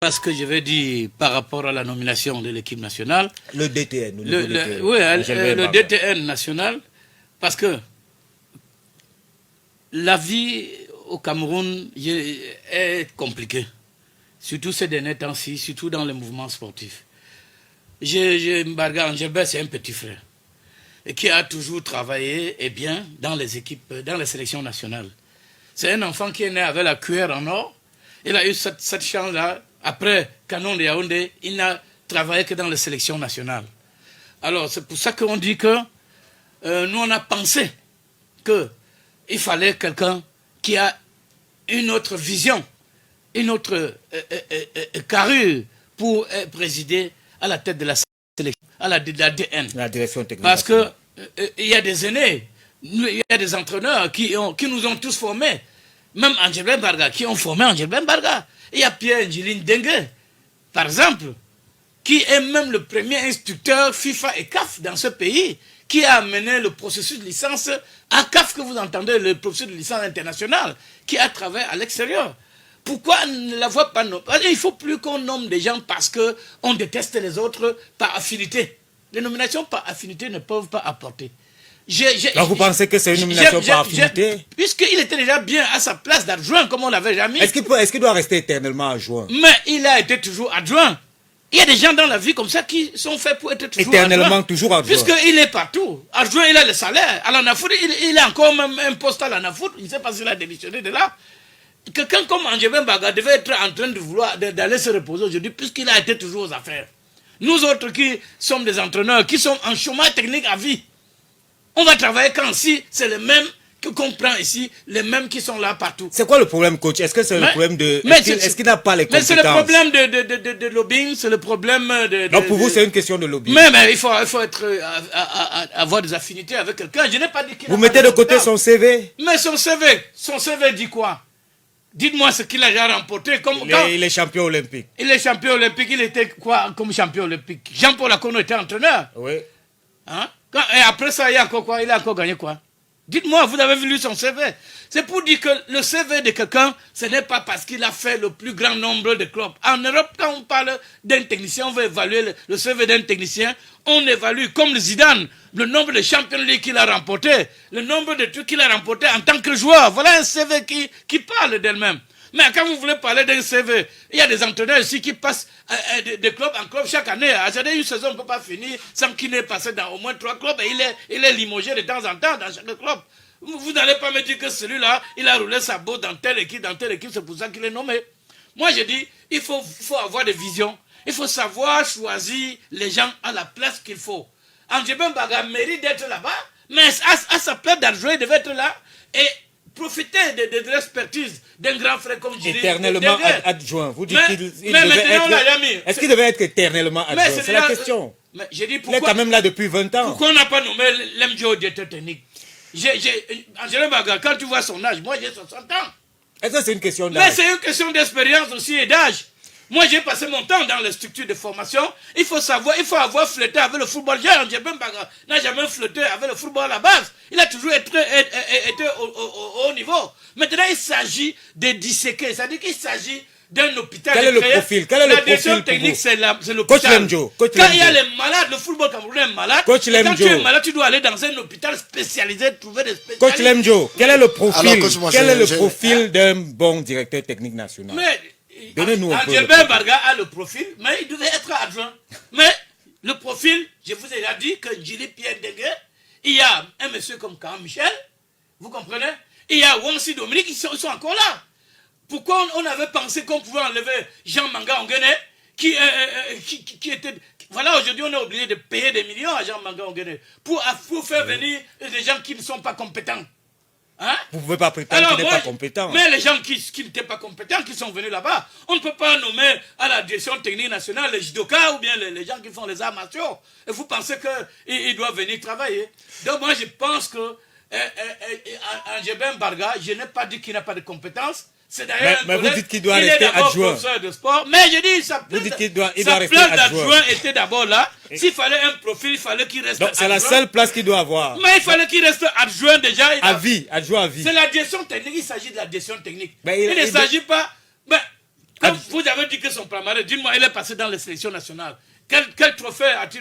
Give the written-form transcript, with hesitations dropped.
Pas ce que je vais dire par rapport à la nomination de l'équipe nationale. Le DTN. Le DTN national, parce que la vie au Cameroun est compliquée, surtout ces derniers temps-ci, surtout dans les mouvements sportifs. Mbarga Angelbert, c'est un petit frère et qui a toujours travaillé et bien dans les équipes, dans les sélections nationales. C'est un enfant qui est né avec la cuillère en or. Il a eu cette chance-là. Après Canon de Yaoundé, il n'a travaillé que dans les sélections nationales. Alors, c'est pour ça qu'on dit que nous, on a pensé qu'il fallait quelqu'un qui a une autre vision, une autre carrure pour présider à la tête de la sélection, à la DN. La direction technique. Parce qu'il y a des aînés, il y a des entraîneurs qui nous ont tous formés. Même Angelbert Mbarga, qui ont formé Angelbert Mbarga. Il y a Pierre Ndjilin Dengue, par exemple, qui est même le premier instructeur FIFA et CAF dans ce pays, qui a amené le processus de licence à CAF, que vous entendez, le processus de licence internationale, qui a travaillé à l'extérieur. Pourquoi ne la voit pas nommée? Il ne faut plus qu'on nomme des gens parce qu'on déteste les autres par affinité. Les nominations par affinité ne peuvent pas apporter. Donc vous pensez que c'est une nomination par affinité? Puisqu'il était déjà bien à sa place d'adjoint, comme on l'avait jamais. Est-ce qu'il doit rester éternellement adjoint? Mais il a été toujours adjoint. Il y a des gens dans la vie comme ça qui sont faits pour être toujours éternellement adjoint. Toujours adjoint. Puisqu'il est partout. Adjoint, il a le salaire. À l'Anafoot, il a encore même un poste à l'Anafoot. Je ne sais pas s'il a démissionné de là. Quelqu'un comme Angelbert Mbarga devait être en train de vouloir d'aller se reposer aujourd'hui, puisqu'il a été toujours aux affaires. Nous autres qui sommes des entraîneurs, qui sommes en chômage technique à vie, on va travailler quand si c'est les mêmes qu'on prend ici, les mêmes qui sont là partout. C'est quoi le problème, coach? Est-ce que c'est le problème de... Est-ce qu'il n'a pas les compétences? Mais c'est le problème de lobbying, c'est le problème de... Donc pour vous, c'est une question de lobbying. Mais il faut avoir des affinités avec quelqu'un. Je n'ai pas dit qu'il... Vous mettez de côté son CV? Mais son CV dit quoi? Dites-moi ce qu'il a déjà remporté. Il est champion olympique. Il est champion olympique. Il était quoi comme champion olympique? Jean-Paul Akono était entraîneur. Oui. Hein? Et après ça, il a encore quoi? Il a encore gagné quoi? Dites-moi, vous avez vu son CV. C'est pour dire que le CV de quelqu'un, ce n'est pas parce qu'il a fait le plus grand nombre de clubs. En Europe, quand on parle d'un technicien, on veut évaluer le CV d'un technicien. On évalue, comme le Zidane, le nombre de Champions League qu'il a remporté, le nombre de trucs qu'il a remporté en tant que joueur. Voilà un CV qui parle d'elle-même. Mais quand vous voulez parler d'un CV, il y a des entraîneurs ici qui passent de club en club chaque année. C'est-à-dire une saison ne peut pas finir sans qu'il n'ait passé dans au moins 3 clubs et il est limogé de temps en temps dans chaque club. Vous n'allez pas me dire que celui-là, il a roulé sa botte dans telle équipe, c'est pour ça qu'il est nommé. Moi, je dis, il faut avoir des visions. Il faut savoir choisir les gens à la place qu'il faut. Angelbert Mbarga mérite d'être là-bas, mais à sa place d'adjoint, il devait être là et profiter de l'expertise d'un grand frère comme Djili. Éternellement adjoint. Vous dites qu'il devait être... Est-ce qu'il devait être éternellement adjoint? C'est la question. Mais j'ai dit pourquoi... Il est quand même là depuis 20 ans. Pourquoi on n'a pas nommé l'MJO directeur technique? Angelbert Mbarga, quand tu vois son âge, moi j'ai 60 ans. Est-ce que c'est une question d'âge? Mais c'est une question d'expérience aussi et d'âge. Moi, j'ai passé mon temps dans les structures de formation. Il faut avoir flirté avec le football. Angelbert Mbarga n'a jamais flirté avec le football à la base. Il a toujours été au haut niveau. Maintenant, il s'agit de disséquer. C'est-à-dire qu'il s'agit d'un hôpital. Quel est le profil? La direction technique, c'est l'hôpital. Quand il y a les malades, le football camerounais est malade. Quand tu es malade, tu dois aller dans un hôpital spécialisé, trouver des spécialistes. Coach Lemjo, quel est le profil d'un bon directeur technique national? Donnez-nous un peu. Angelbert Mbarga a le profil, mais il devait être adjoint. Mais le profil, je vous ai déjà dit que Djili Pierre Dengue, il y a un monsieur comme Caen Michel, vous comprenez? Il y a Wansi Dominique, ils sont encore là. Pourquoi on avait pensé qu'on pouvait enlever Jean Manga Ongene, qui était... Voilà, aujourd'hui, on est obligé de payer des millions à Jean Manga Ongene pour faire venir des gens qui ne sont pas compétents. Hein? Vous ne pouvez pas prétendre qu'il n'est pas compétent. Mais les gens qui n'étaient pas compétents, qui sont venus là-bas, on ne peut pas nommer à la direction technique nationale les judokas ou bien les gens qui font les arts martiaux. Et vous pensez qu'ils doivent venir travailler. Donc moi, je pense que Angelbert Mbarga, je n'ai pas dit qu'il n'a pas de compétences. C'est d'ailleurs mais vous dites qu'il doit rester adjoint. Professeur de sport. Mais je dis, sa place d'adjoint était d'abord là. S'il fallait un profil, il fallait qu'il reste adjoint. C'est la seule place qu'il doit avoir. Mais il fallait qu'il reste adjoint déjà. À vie, adjoint à vie. C'est la direction technique, il s'agit de la direction technique. Il ne s'agit pas... Quand vous avez dit que son palmarès, dites-moi, il est passé dans les sélections nationales. Quel trophée a-t-il